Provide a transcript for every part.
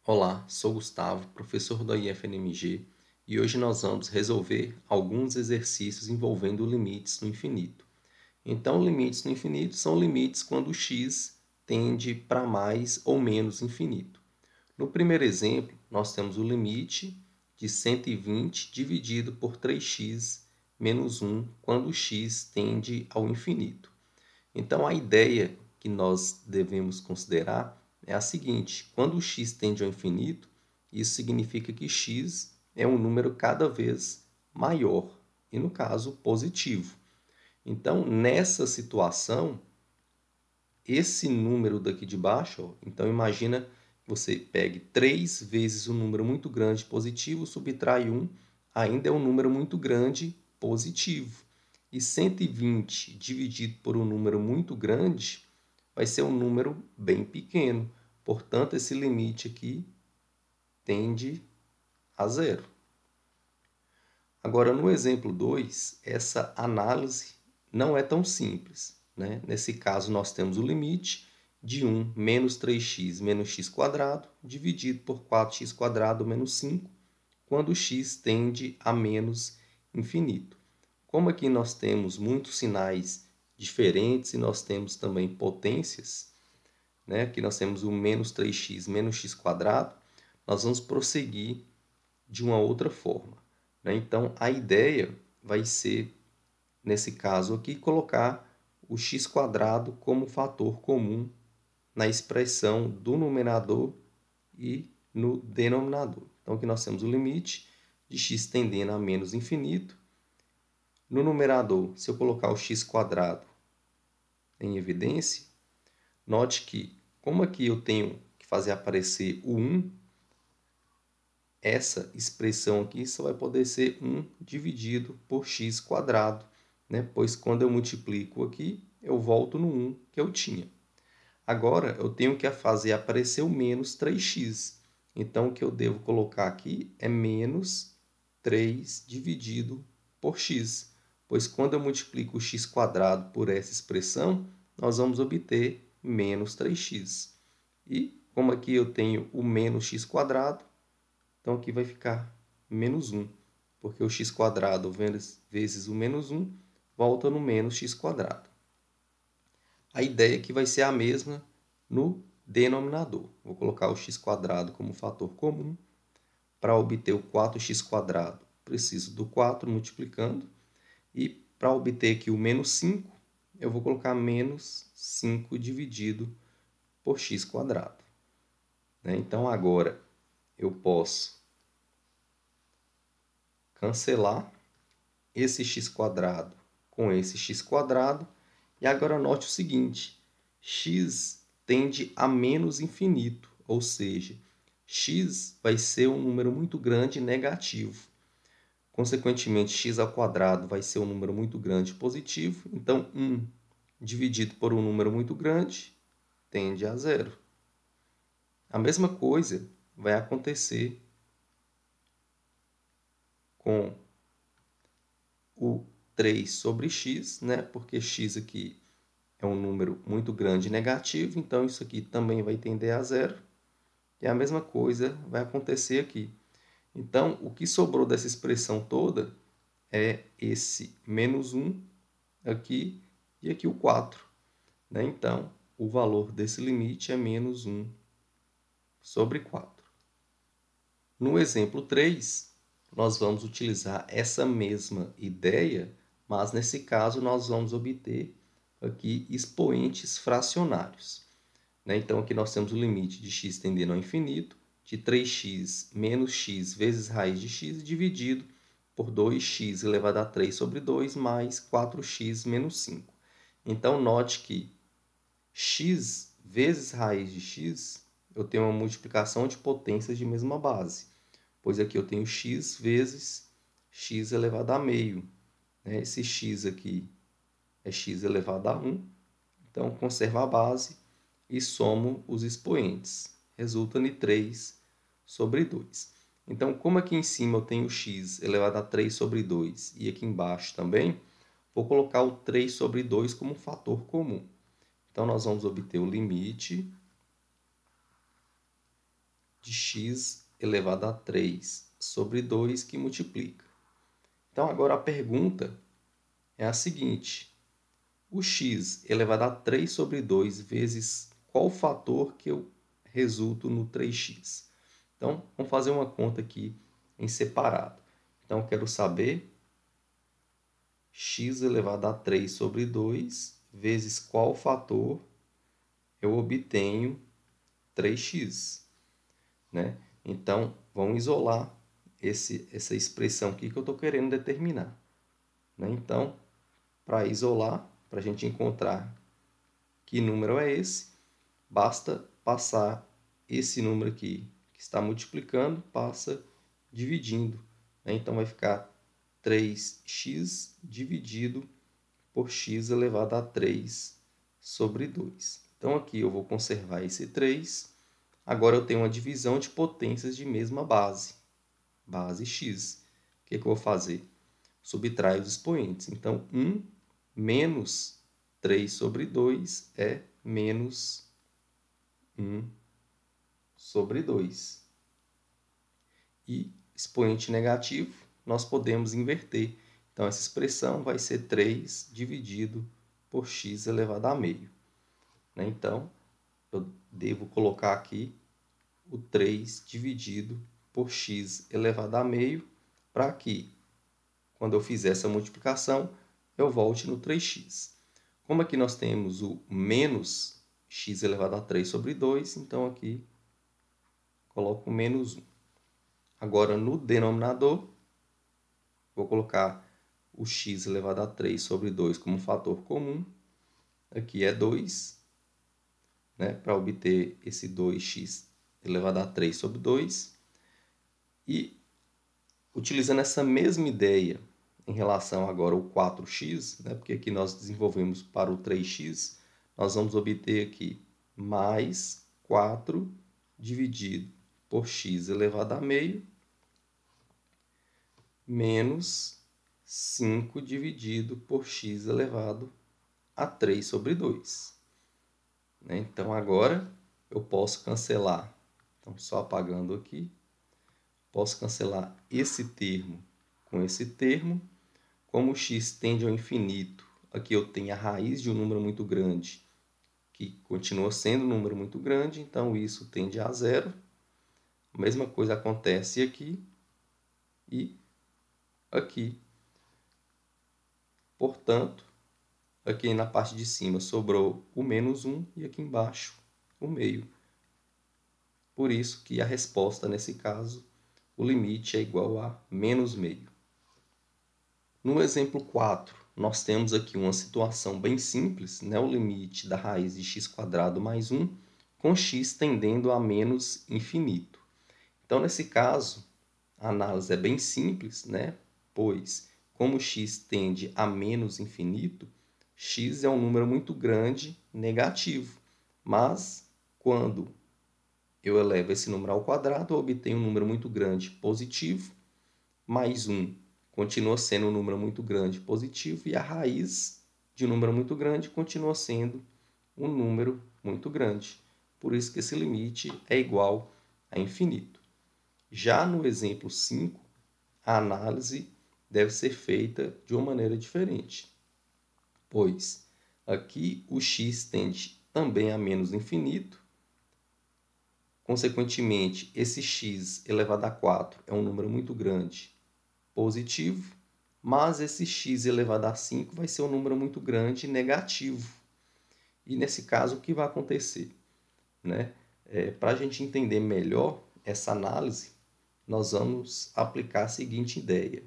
Olá, sou Gustavo, professor da IFNMG, e hoje nós vamos resolver alguns exercícios envolvendo limites no infinito. Então, limites no infinito são limites quando x tende para mais ou menos infinito. No primeiro exemplo, nós temos o limite de 120 dividido por 3x menos 1 quando x tende ao infinito. Então, a ideia que nós devemos considerar é a seguinte: quando o x tende ao infinito, isso significa que x é um número cada vez maior, e no caso, positivo. Então, nessa situação, esse número daqui de baixo, então imagina que você pegue 3 vezes um número muito grande positivo, subtrai 1, ainda é um número muito grande positivo. E 120 dividido por um número muito grande vai ser um número bem pequeno. Portanto, esse limite aqui tende a zero. Agora, no exemplo 2, essa análise não é tão simples, né? Nesse caso, nós temos o limite de 1 menos 3x menos x² dividido por 4x² menos 5, quando x tende a menos infinito. Como aqui nós temos muitos sinais diferentes e nós temos também potências, né? Aqui nós temos o menos 3x menos x², nós vamos prosseguir de uma outra forma, né? Então, a ideia vai ser, nesse caso aqui, colocar o x² como fator comum na expressão do numerador e no denominador. Então, aqui nós temos o limite de x tendendo a menos infinito. No numerador, se eu colocar o x² em evidência, note que, como aqui eu tenho que fazer aparecer o 1, essa expressão aqui só vai poder ser 1 dividido por x², né? Pois quando eu multiplico aqui, eu volto no 1 que eu tinha. Agora, eu tenho que fazer aparecer o menos 3x. Então, o que eu devo colocar aqui é menos 3 dividido por x. Pois quando eu multiplico o x² por essa expressão, nós vamos obter menos 3x. E como aqui eu tenho o menos x², então aqui vai ficar menos 1, porque o x² vezes o menos 1 volta no menos x². A ideia aqui vai ser a mesma no denominador. Vou colocar o x² como fator comum. Para obter o 4x², preciso do 4 multiplicando. E para obter aqui o menos 5, eu vou colocar menos 5 dividido por x². Então, agora, eu posso cancelar esse x² com esse x². E agora note o seguinte: x tende a menos infinito, ou seja, x vai ser um número muito grande negativo. Consequentemente, x² vai ser um número muito grande positivo. Então, 1 dividido por um número muito grande tende a zero. A mesma coisa vai acontecer com o 3 sobre x, né? Porque x aqui é um número muito grande negativo, então isso aqui também vai tender a zero. E a mesma coisa vai acontecer aqui. Então, o que sobrou dessa expressão toda é esse menos 1 aqui e aqui o 4. Né? Então, o valor desse limite é menos 1 sobre 4. No exemplo 3, nós vamos utilizar essa mesma ideia, mas nesse caso nós vamos obter aqui expoentes fracionários. Então, aqui nós temos o limite de x tendendo ao infinito, de 3x menos x vezes raiz de x dividido por 2x elevado a 3 sobre 2 mais 4x menos 5. Então, note que x vezes raiz de x, eu tenho uma multiplicação de potências de mesma base, pois aqui eu tenho x vezes x elevado a meio. Esse x aqui é x elevado a 1, então conservo a base e somo os expoentes. Resulta em 3 sobre 2. Então, como aqui em cima eu tenho x elevado a 3 sobre 2 e aqui embaixo também, vou colocar o 3 sobre 2 como fator comum. Então, nós vamos obter o limite de x elevado a 3 sobre 2 que multiplica. Então, agora a pergunta é a seguinte: o x elevado a 3 sobre 2 vezes qual fator que eu resulto no 3x? Então, vamos fazer uma conta aqui em separado. Então, eu quero saber x elevado a 3 sobre 2 vezes qual fator eu obtenho 3x, né? Então, vamos isolar essa expressão aqui que eu estou querendo determinar, né? Então, para isolar, para a gente encontrar que número é esse, basta passar esse número aqui que está multiplicando, passa dividindo, né? Então, vai ficar 3x dividido por x elevado a 3 sobre 2. Então, aqui eu vou conservar esse 3. Agora, eu tenho uma divisão de potências de mesma base, base x. O que eu vou fazer? Subtrai os expoentes. Então, 1 menos 3 sobre 2 é menos 1 sobre 2. E expoente negativo, nós podemos inverter. Então, essa expressão vai ser 3 dividido por x elevado a meio. Então, eu devo colocar aqui o 3 dividido por x elevado a meio, para que, quando eu fizer essa multiplicação, eu volte no 3x. Como aqui nós temos o menos x elevado a 3 sobre 2, então aqui coloco menos 1. Agora, no denominador, vou colocar o x elevado a 3 sobre 2 como fator comum. Aqui é 2, né, para obter esse 2x elevado a 3 sobre 2. E, utilizando essa mesma ideia em relação agora ao 4x, né, porque aqui nós desenvolvemos para o 3x, nós vamos obter aqui mais 4 dividido por x elevado a meio, menos 5 dividido por x elevado a 3 sobre 2. Então, agora eu posso cancelar. Então, só apagando aqui. Posso cancelar esse termo com esse termo. Como o x tende ao infinito, aqui eu tenho a raiz de um número muito grande, que continua sendo um número muito grande, então isso tende a zero. A mesma coisa acontece aqui e aqui. Portanto, aqui na parte de cima sobrou o menos 1 e aqui embaixo o meio. Por isso que a resposta nesse caso, o limite é igual a menos meio. No exemplo 4, nós temos aqui uma situação bem simples, né? O limite da raiz de x² mais 1, com x tendendo a menos infinito. Então, nesse caso, a análise é bem simples, né? Pois, como x tende a menos infinito, x é um número muito grande negativo. Mas, quando eu elevo esse número ao quadrado, eu obtenho um número muito grande positivo, mais 1 continua sendo um número muito grande positivo, e a raiz de um número muito grande continua sendo um número muito grande. Por isso que esse limite é igual a infinito. Já no exemplo 5, a análise deve ser feita de uma maneira diferente, pois aqui o x tende também a menos infinito. Consequentemente, esse x elevado a 4 é um número muito grande positivo, mas esse x elevado a 5 vai ser um número muito grande negativo. E nesse caso, o que vai acontecer? Para a gente entender melhor essa análise, nós vamos aplicar a seguinte ideia.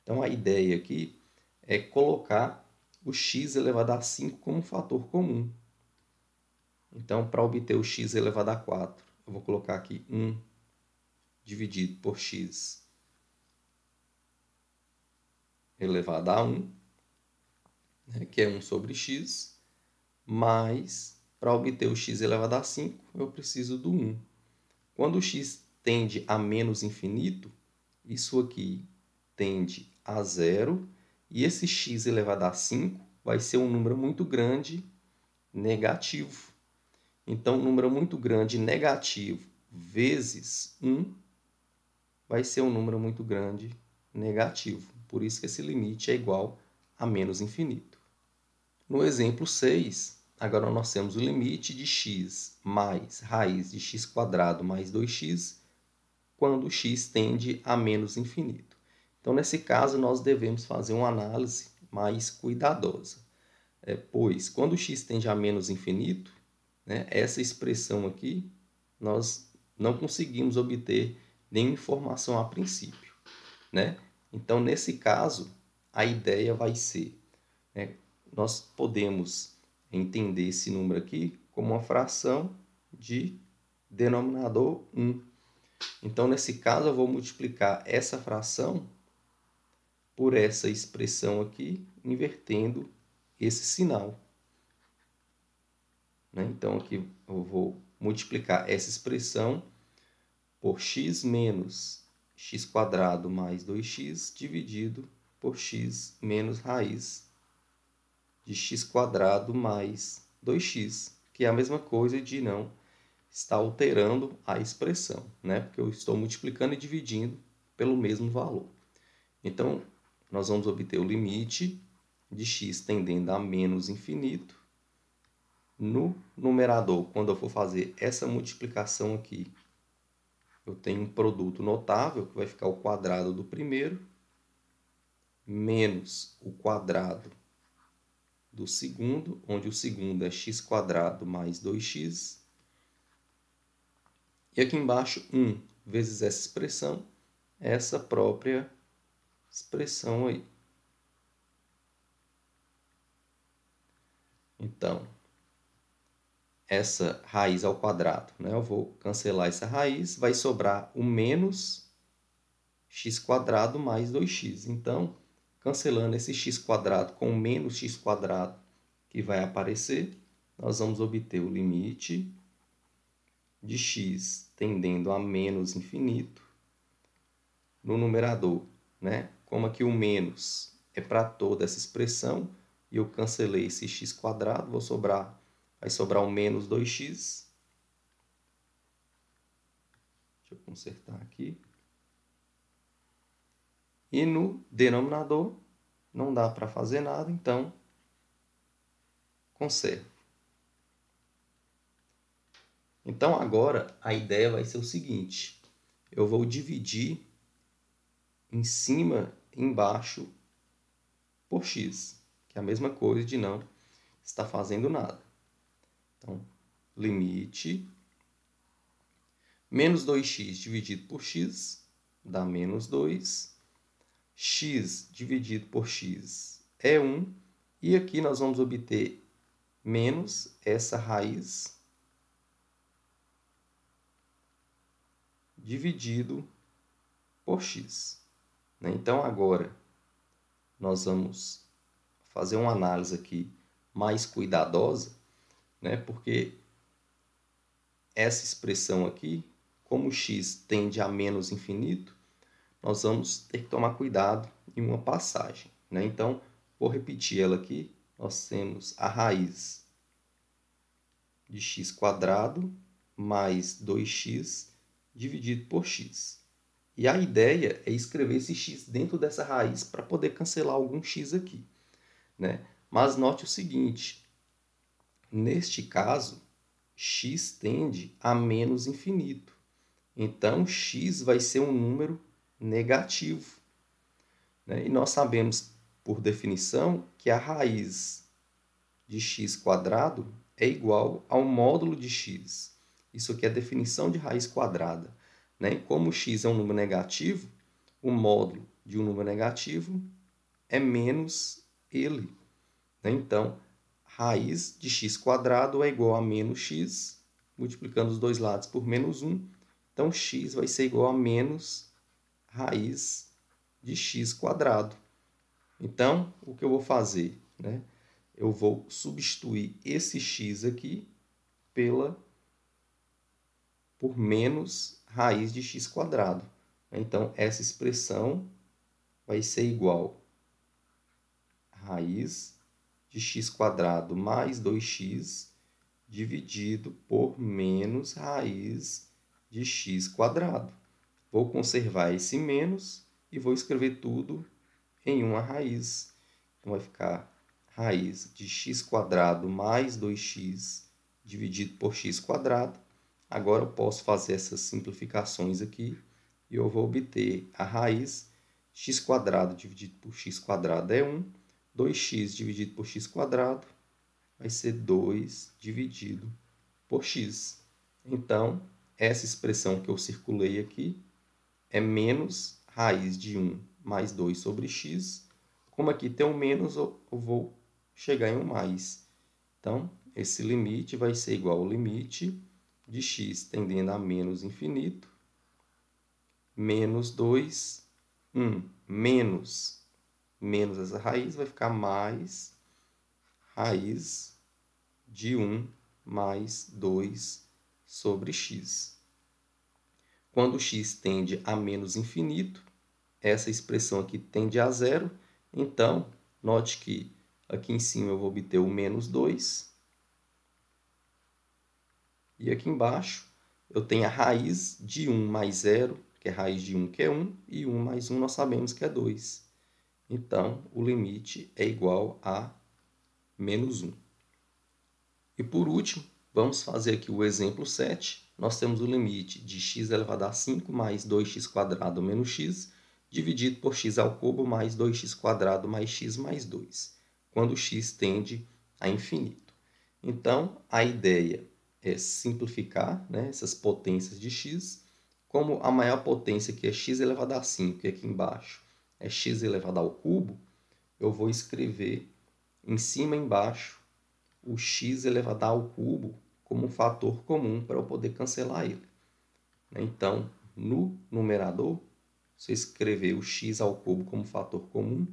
Então, a ideia aqui é colocar o x elevado a 5 como um fator comum. Então, para obter o x elevado a 4, eu vou colocar aqui 1 dividido por x elevado a 1, né, que é 1 sobre x, mas para obter o x elevado a 5, eu preciso do 1. Quando o x tende a menos infinito, isso aqui tende a zero, e esse x elevado a 5 vai ser um número muito grande negativo. Então, um número muito grande negativo vezes 1 vai ser um número muito grande negativo. Por isso que esse limite é igual a menos infinito. No exemplo 6, agora nós temos o limite de x mais raiz de x² mais 2x quando x tende a menos infinito. Então, nesse caso, nós devemos fazer uma análise mais cuidadosa. Pois, quando x tende a menos infinito, né, essa expressão aqui, nós não conseguimos obter nenhuma informação a princípio, né? Então, nesse caso, a ideia vai ser, né, nós podemos entender esse número aqui como uma fração de denominador 1. Então, nesse caso, eu vou multiplicar essa fração por essa expressão aqui, invertendo esse sinal. Então, aqui eu vou multiplicar essa expressão por x menos x² mais 2x dividido por x menos raiz de x² mais 2x, que é a mesma coisa de não estar alterando a expressão, né? Porque eu estou multiplicando e dividindo pelo mesmo valor. Então, nós vamos obter o limite de x tendendo a menos infinito. No numerador, quando eu for fazer essa multiplicação aqui, eu tenho um produto notável, que vai ficar o quadrado do primeiro, menos o quadrado do segundo, onde o segundo é x² mais 2x. E aqui embaixo, 1 vezes essa expressão, essa própria expressão aí. Então, essa raiz ao quadrado, né? Eu vou cancelar essa raiz, vai sobrar o menos x² mais 2x. Então, cancelando esse x² com o menos x² que vai aparecer, nós vamos obter o limite de x tendendo a menos infinito no numerador, né? Como aqui o menos é para toda essa expressão, e eu cancelei esse x², vai sobrar o menos 2x. Deixa eu consertar aqui. E no denominador não dá para fazer nada, então conservo. Então agora a ideia vai ser o seguinte: eu vou dividir em cima e embaixo por x, que é a mesma coisa de não estar fazendo nada. Então, limite menos 2x dividido por x dá menos 2. X dividido por x é 1. E aqui nós vamos obter menos essa raiz dividido por x. Então, agora, nós vamos fazer uma análise aqui mais cuidadosa, né? Porque essa expressão aqui, como x tende a menos infinito, nós vamos ter que tomar cuidado em uma passagem, né? Então, vou repetir ela aqui. Nós temos a raiz de x² mais 2x dividido por x. E a ideia é escrever esse x dentro dessa raiz para poder cancelar algum x aqui, né? Mas note o seguinte: neste caso, x tende a menos infinito. Então, x vai ser um número negativo, né? E nós sabemos, por definição, que a raiz de x² é igual ao módulo de x. Isso aqui é a definição de raiz quadrada, né? E como x é um número negativo, o módulo de um número negativo é menos ele, né? Então, raiz de x² é igual a menos x, multiplicando os dois lados por menos 1. Então, x vai ser igual a menos raiz de x². Então, o que eu vou fazer, né? Eu vou substituir esse x aqui por menos raiz de x². Então, essa expressão vai ser igual a raiz de x² mais 2x dividido por menos raiz de x². Vou conservar esse menos e vou escrever tudo em uma raiz. Então, vai ficar raiz de x² mais 2x dividido por x². Agora, eu posso fazer essas simplificações aqui e eu vou obter a raiz x² dividido por x² é 1, 2x dividido por x² vai ser 2 dividido por x. Então, essa expressão que eu circulei aqui é menos raiz de 1 mais 2 sobre x. Como aqui tem um menos, eu vou chegar em um mais. Então, esse limite vai ser igual ao limite de x tendendo a menos infinito, menos 2, 1, menos essa raiz vai ficar mais raiz de 1 mais 2 sobre x. Quando x tende a menos infinito, essa expressão aqui tende a zero. Então, note que aqui em cima eu vou obter o menos 2. E aqui embaixo eu tenho a raiz de 1 mais 0, que é raiz de 1, que é 1, e 1 mais 1 nós sabemos que é 2. Então, o limite é igual a menos 1. E por último, vamos fazer aqui o exemplo 7. Nós temos o limite de x elevado a 5 mais 2x² menos x, dividido por x ao cubo mais 2x² mais x mais 2, quando x tende a infinito. Então, a ideia é simplificar, né, essas potências de x. Como a maior potência aqui é x elevado a 5, e aqui embaixo é x elevado ao cubo, eu vou escrever em cima e embaixo o x elevado ao cubo como um fator comum para eu poder cancelar ele. Então, no numerador, se eu escrever o x ao cubo como fator comum,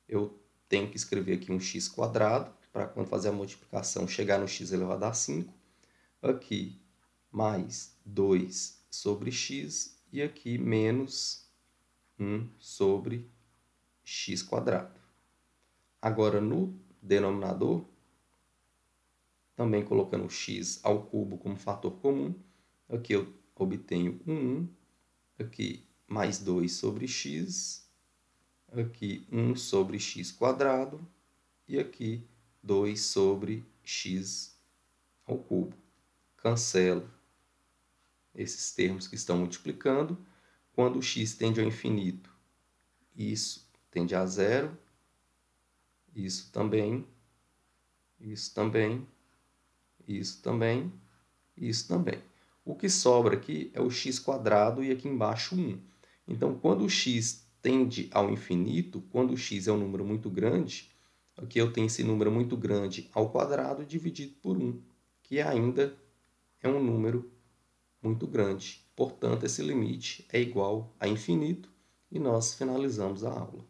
eu tenho que escrever aqui um x² para quando fazer a multiplicação chegar no x elevado a 5. Aqui, mais 2 sobre x e aqui menos 1 sobre x². Agora, no denominador, também colocando o x ao cubo como fator comum, aqui eu obtenho 1, aqui mais 2 sobre x, aqui 1 sobre x² e aqui 2 sobre x ao cubo. Cancelo esses termos que estão multiplicando. Quando o x tende ao infinito, isso tende a zero, isso também, isso também, isso também, isso também. O que sobra aqui é o x² e aqui embaixo 1. Então, quando o x tende ao infinito, quando o x é um número muito grande, aqui eu tenho esse número muito grande ao quadrado dividido por 1, que ainda é um número muito grande. Portanto, esse limite é igual a infinito e nós finalizamos a aula.